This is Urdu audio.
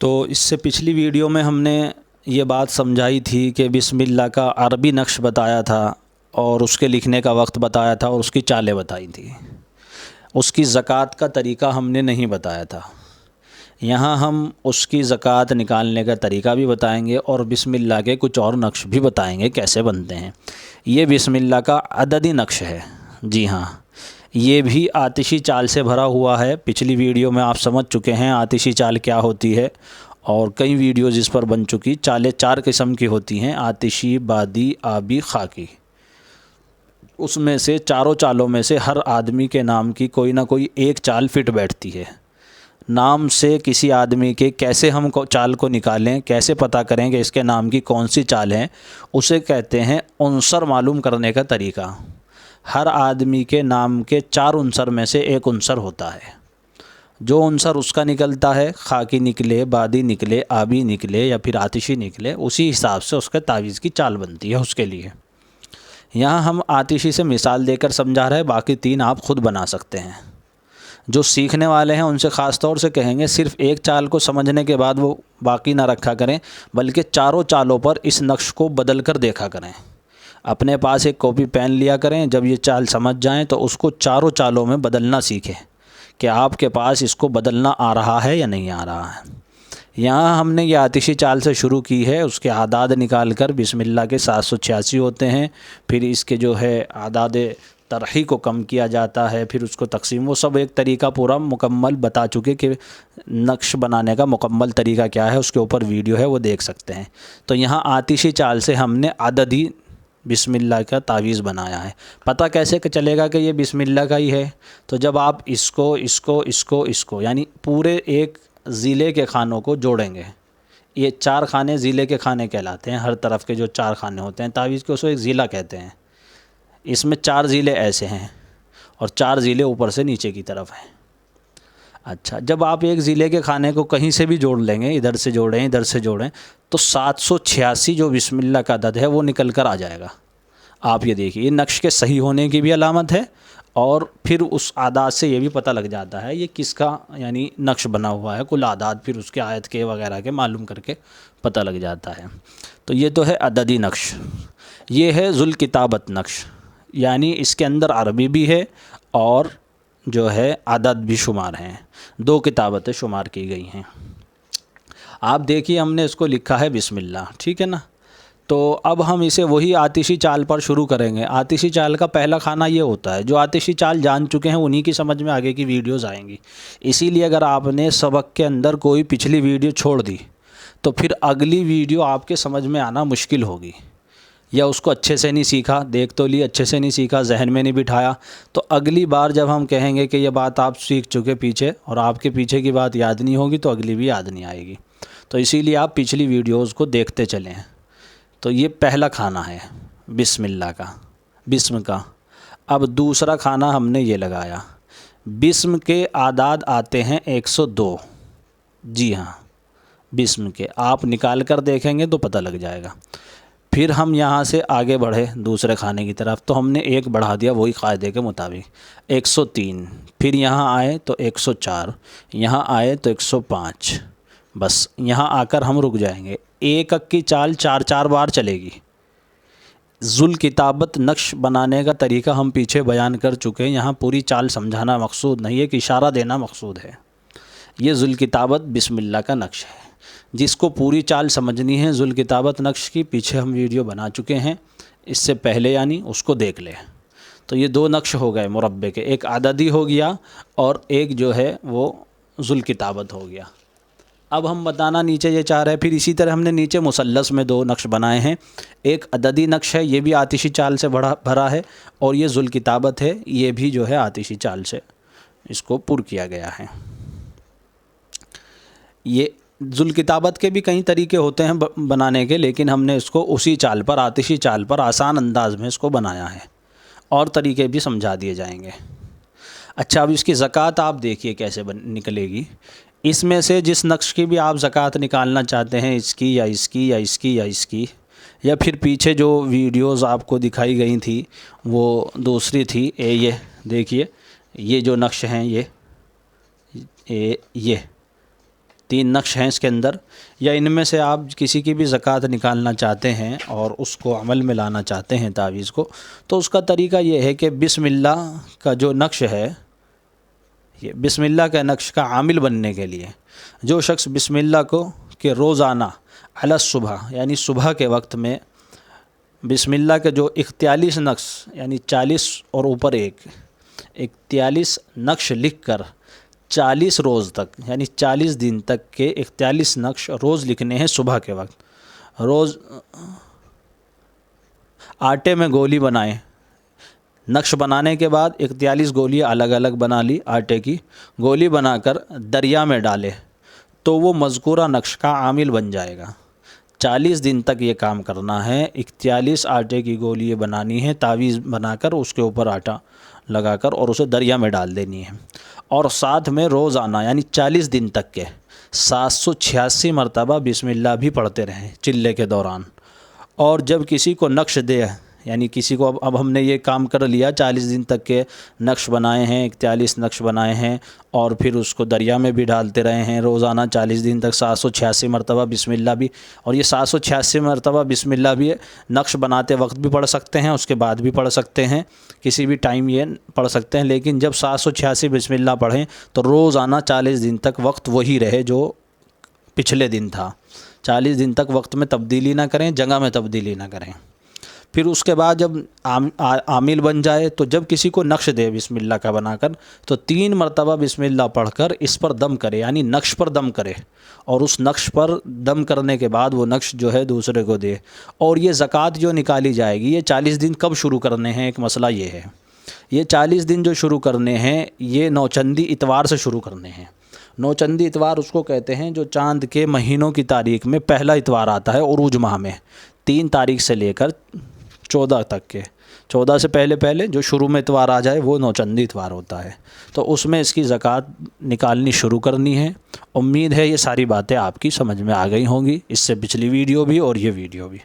تو اس سے پچھلی ویڈیو میں ہم نے یہ بات سمجھائی تھی کہ بسم اللہ کا عربی نقش بتایا تھا اور اس کے لکھنے کا وقت بتایا تھا اور اس کی چالیں بتائی تھی۔ اس کی زکوٰۃ کا طریقہ ہم نے نہیں بتایا تھا۔ یہاں ہم اس کی زکوٰۃ نکالنے کا طریقہ بھی بتائیں گے اور بسم اللہ کے کچھ اور نقش بھی بتائیں گے کیسے بنتے ہیں۔ یہ بسم اللہ کا عددی نقش ہے، جی ہاں، یہ بھی آتشی چال سے بھرا ہوا ہے۔ پچھلی ویڈیو میں آپ سمجھ چکے ہیں آتشی چال کیا ہوتی ہے، اور کئی ویڈیوز اس پر بن چکی۔ چالیں 4 قسم کی ہوتی ہیں: آتشی، بادی، آبی، خاکی۔ اس میں سے چاروں چالوں میں سے ہر آدمی کے نام کی کوئی نہ کوئی ایک چال فٹ بیٹھتی ہے۔ نام سے کسی آدمی کے کیسے ہم چال کو نکالیں، کیسے پتہ کریں کہ اس کے نام کی کون سی چال ہیں، اسے کہتے ہیں عنصر معلوم کرنے کا طریقہ۔ ہر آدمی کے نام کے 4 عنصر میں سے ایک عنصر ہوتا ہے۔ جو عنصر اس کا نکلتا ہے، خاکی نکلے، بادی نکلے، آبی نکلے یا پھر آتشی نکلے، اسی حساب سے اس کے تعویذ کی چال بنتی ہے اس کے لیے۔ یہاں ہم آتشی سے مثال دے کر سمجھا رہے ہیں، باقی 3 آپ خود بنا سکتے ہیں۔ جو سیکھنے والے ہیں ان سے خاص طور سے کہیں گے صرف ایک چال کو سمجھنے کے بعد وہ باقی نہ رکھا کریں، بلکہ چاروں چالوں پر اس نقش کو بدل کر دیکھا کریں۔ اپنے پاس ایک کاپی پین لیا کریں، جب یہ چال سمجھ جائیں تو اس کو چاروں چالوں میں بدلنا سیکھیں کہ آپ کے پاس اس کو بدلنا آ رہا ہے یا نہیں آ رہا ہے۔ یہاں ہم نے یہ آتشی چال سے شروع کی ہے، اس کے اعداد نکال کر بسم اللہ کے 786 ہوتے ہیں، پھر اس کے جو ہے اعداد طرحی کو کم کیا جاتا ہے، پھر اس کو تقسیم، وہ سب ایک طریقہ پورا مکمل بتا چکے کہ نقش بنانے کا مکمل طریقہ کیا ہے، اس کے اوپر ویڈیو ہے وہ دیکھ سکتے ہیں۔ تو یہاں آتشی چال سے ہم نے عددی بسم اللہ کا تعویذ بنایا ہے۔ پتہ کیسے چلے گا کہ یہ بسم اللہ کا ہی ہے؟ تو جب آپ اس کو یعنی پورے ایک ضلع کے خانوں کو جوڑیں گے، یہ 4 خانے ضلع کے خانے کہلاتے ہیں، ہر طرف کے جو 4 خانے ہوتے ہیں تعویذ کے اس کو ایک ضلع کہتے ہیں۔ اس میں 4 ضلع ایسے ہیں اور 4 ضلع اوپر سے نیچے کی طرف ہیں۔ اچھا، جب آپ ایک ضلع کے خانے کو کہیں سے بھی جوڑ لیں گے، ادھر سے جوڑیں ادھر سے جوڑیں، تو 786 جو بسم اللہ کا عدد ہے وہ نکل کر آ جائے گا۔ آپ یہ دیکھیے، یہ نقش کے صحیح ہونے کی بھی علامت ہے، اور پھر اس اعداد سے یہ بھی پتہ لگ جاتا ہے یہ کس کا یعنی نقش بنا ہوا ہے، کل اعداد پھر اس کے آیت کے وغیرہ کے معلوم کر کے پتہ لگ جاتا ہے۔ تو یہ تو ہے عددی نقش۔ یہ ہے ذوالکتابت نقش، یعنی اس کے اندر عربی بھی ہے اور جو ہے عدد بھی شمار ہیں، 2 کتابتیں شمار کی گئی ہیں۔ آپ دیکھیے ہم نے اس کو لکھا ہے بسم اللہ، ٹھیک ہے نا؟ تو اب ہم اسے وہی آتشی چال پر شروع کریں گے۔ آتشی چال کا پہلا خانہ یہ ہوتا ہے، جو آتشی چال جان چکے ہیں انہی کی سمجھ میں آگے کی ویڈیوز آئیں گی۔ اسی لیے اگر آپ نے سبق کے اندر کوئی پچھلی ویڈیو چھوڑ دی تو پھر اگلی ویڈیو آپ کے سمجھ میں آنا مشکل ہوگی، یا اس کو اچھے سے نہیں سیکھا، دیکھ تو لی اچھے سے نہیں سیکھا، ذہن میں نہیں بٹھایا، تو اگلی بار جب ہم کہیں گے کہ یہ بات آپ سیکھ چکے پیچھے اور آپ کے پیچھے کی بات یاد نہیں ہوگی تو اگلی بھی یاد نہیں آئے گی۔ تو اسی لیے آپ پچھلی ویڈیوز کو دیکھتے چلیں۔ تو یہ پہلا کھانا ہے بسم اللہ کا، بسم کا۔ اب دوسرا کھانا ہم نے یہ لگایا، بسم کے اعداد آتے ہیں 102، جی ہاں، بسم کے آپ نکال کر دیکھیں گے تو پتہ لگ جائے گا۔ پھر ہم یہاں سے آگے بڑھے دوسرے کھانے کی طرف، تو ہم نے ایک بڑھا دیا وہی قاعدے کے مطابق، 103، پھر یہاں آئے تو 104، یہاں آئے تو 105، بس یہاں آ کر ہم رک جائیں گے۔ ایک ایک کی چال 4 بار چلے گی۔ ذوالکتابت نقش بنانے کا طریقہ ہم پیچھے بیان کر چکے ہیں، یہاں پوری چال سمجھانا مقصود نہیں ہے، کہ اشارہ دینا مقصود ہے۔ یہ ذوالکتابت بسم اللہ کا نقش ہے۔ جس کو پوری چال سمجھنی ہے ذوالکتابت نقش کی، پیچھے ہم ویڈیو بنا چکے ہیں اس سے پہلے، یعنی اس کو دیکھ لیں۔ تو یہ 2 نقش ہو گئے مربع کے، ایک عددی ہو گیا اور ایک جو ہے وہ ذوالکتابت ہو گیا۔ اب ہم بتانا نیچے یہ چاہ رہے ہیں، پھر اسی طرح ہم نے نیچے مثلث میں 2 نقش بنائے ہیں۔ ایک عددی نقش ہے، یہ بھی آتشی چال سے بھرا ہے، اور یہ ذوالکتابت ہے، یہ بھی جو ہے آتشی چال سے اس کو پر کیا گیا ہے۔ یہ ذوالکتابت کے بھی کئی طریقے ہوتے ہیں بنانے کے، لیکن ہم نے اس کو اسی چال پر، آتشی چال پر آسان انداز میں اس کو بنایا ہے، اور طریقے بھی سمجھا دیے جائیں گے۔ اچھا، اب اس کی زکوٰۃ آپ دیکھیے کیسے نکلے گی۔ اس میں سے جس نقش کی بھی آپ زکوٰۃ نکالنا چاہتے ہیں، اس کی یا اس کی یا اس کی یا اس کی، یا پھر پیچھے جو ویڈیوز آپ کو دکھائی گئی تھی وہ دوسری تھی، یہ دیکھیے، یہ جو نقش ہیں یہ 3 نقش ہیں اس کے اندر، یا ان میں سے آپ کسی کی بھی زکوٰۃ نکالنا چاہتے ہیں اور اس کو عمل میں لانا چاہتے ہیں تعویذ کو، تو اس کا طریقہ یہ ہے کہ بسم اللہ کا جو نقش ہے، یہ بسم اللہ کے نقش کا عامل بننے کے لیے جو شخص بسم اللہ کو کہ روزانہ علی الصبح یعنی صبح کے وقت میں بسم اللہ کے جو 41 نقش یعنی 40 اور اوپر 41 نقش لکھ کر 40 روز تک یعنی 40 دن تک کے 41 نقش روز لکھنے ہیں صبح کے وقت، روز آٹے میں گولی بنائیں، نقش بنانے کے بعد 41 گولیاں الگ الگ بنا لی، آٹے کی گولی بنا کر دریا میں ڈالے تو وہ مذکورہ نقش کا عامل بن جائے گا۔ 40 دن تک یہ کام کرنا ہے، 41 آٹے کی گولیاں بنانی ہے، تعویذ بنا کر اس کے اوپر آٹا لگا کر اور اسے دریا میں ڈال دینی ہے، اور ساتھ میں روزانہ یعنی 40 دن تک کے 786 مرتبہ بسم اللہ بھی پڑھتے رہیں چلے کے دوران۔ اور جب کسی کو نقش دے یعنی کسی کو اب ہم نے یہ کام کر لیا، 40 دن تک کے نقش بنائے ہیں، 41 نقش بنائے ہیں، اور پھر اس کو دریا میں بھی ڈالتے رہے ہیں روزانہ 40 دن تک 786 مرتبہ بسم اللہ بھی، اور یہ 786 مرتبہ بسم اللہ بھی نقش بناتے وقت بھی پڑھ سکتے ہیں، اس کے بعد بھی پڑھ سکتے ہیں، کسی بھی ٹائم یہ پڑھ سکتے ہیں، لیکن جب 786 بسم اللہ پڑھیں تو روزانہ 40 دن تک وقت وہی رہے جو پچھلے دن تھا، 40 دن تک وقت میں تبدیلی نہ کریں، جگہ میں تبدیلی نہ کریں۔ پھر اس کے بعد جب عامل بن جائے تو جب کسی کو نقش دے بسم اللہ کا بنا کر تو 3 مرتبہ بسم اللہ پڑھ کر اس پر دم کرے، یعنی نقش پر دم کرے، اور اس نقش پر دم کرنے کے بعد وہ نقش جو ہے دوسرے کو دے۔ اور یہ زکوٰۃ جو نکالی جائے گی، یہ 40 دن کب شروع کرنے ہیں، ایک مسئلہ یہ ہے، یہ 40 دن جو شروع کرنے ہیں یہ نوچندی اتوار سے شروع کرنے ہیں۔ نوچندی اتوار اس کو کہتے ہیں جو چاند کے مہینوں کی تاریخ میں پہلا اتوار آتا ہے عروج ماہ میں، 3 تاریخ سے لے کر 14 تک کے، 14 سے پہلے جو شروع میں اتوار آ جائے وہ نوچندی اتوار ہوتا ہے، تو اس میں اس کی زکوٰۃ نکالنی شروع کرنی ہے۔ امید ہے یہ ساری باتیں آپ کی سمجھ میں آ گئی ہوں گی، اس سے پچھلی ویڈیو بھی اور یہ ویڈیو بھی۔